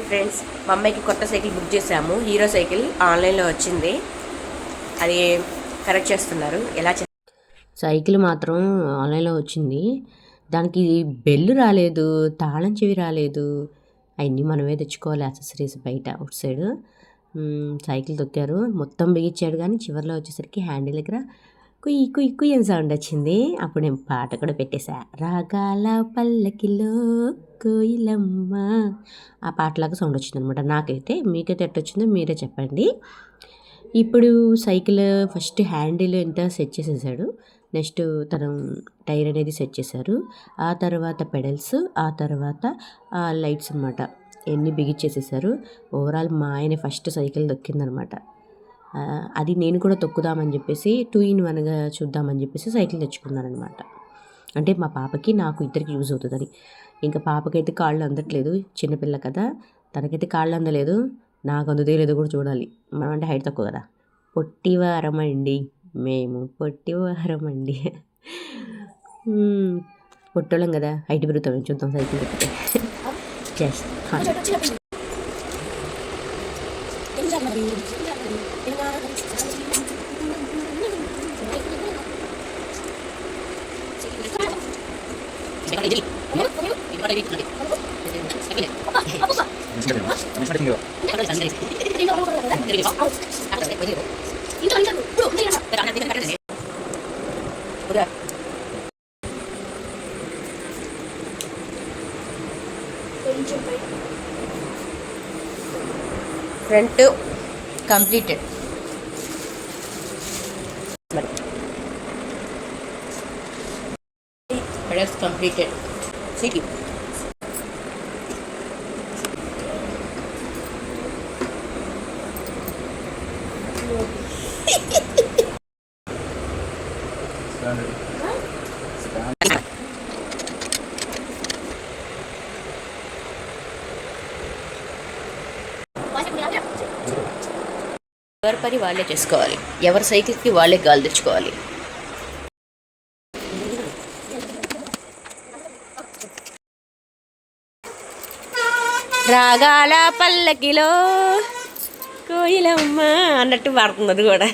Hi friends, మా అమ్మాయికి కొత్త సైకిల్ బుక్ చేసాము. హీరో సైకిల్ ఆన్లైన్లో వచ్చింది. అది కరెక్ట్ చేస్తున్నారు. ఎలా సైకిల్ మాత్రం ఆన్లైన్లో వచ్చింది. దానికి బెల్లు రాలేదు, తాళం చెవి రాలేదు. అవన్నీ మనమే తెచ్చుకోవాలి, యాక్సెసరీస్ బయట అవుట్ సైడ్. సైకిల్ తొక్కారు, మొత్తం బిగించాడు. కానీ చివరిలో వచ్చేసరికి హ్యాండిల్ దగ్గర కుయ్యి కుయ్యి కుయ్యి అని సౌండ్ వచ్చింది. అప్పుడు నేను పాట కూడా పెట్టేశా, రాగాల పల్లకిలో కోయిలమ్మ. ఆ పాటలాగా సౌండ్ వచ్చిందనమాట. నాకైతే, మీకైతే ఎట్టొచ్చిందో మీరే చెప్పండి. ఇప్పుడు సైకిల్ ఫస్ట్ హ్యాండిల్ ఎంత సెట్ చేసేసాడు. నెక్స్ట్ తను టైర్ అనేది సెట్ చేశారు. ఆ తర్వాత పెడల్స్, ఆ తర్వాత లైట్స్ అనమాట, ఎన్ని బిగిచ్చేసేసారు. ఓవరాల్ మా ఆయన ఫస్ట్ సైకిల్ దొక్కిందనమాట. అది నేను కూడా తొక్కుదామని చెప్పేసి 2-in-1గా చూద్దామని చెప్పేసి సైకిల్ తెచ్చుకున్నాను అనమాట. అంటే మా పాపకి నాకు ఇద్దరికి యూజ్ అవుతుందని. ఇంకా పాపకైతే కాళ్ళు అందట్లేదు, చిన్నపిల్ల కదా, తనకైతే కాళ్ళు అందలేదు. నాకు అందుతే లేదో కూడా చూడాలి. మనం అంటే హైట్ తక్కువ కదా. పొట్టివారం అండి మేము, పొట్టివారం అండి. పొట్టోళ్ళం కదా, హైట్ పెరుగుతాం. చూద్దాం సైకిల్ ఎక్కితే. Just front completed. Pedals completed. City ఎవరి పని వాళ్ళే చేసుకోవాలి, ఎవరి సైకిల్కి వాళ్ళే గాలి తెచ్చుకోవాలి. రాగాల పల్లకిలో కోయిలమ్మ అన్నట్టు పాడుతున్నది కూడా.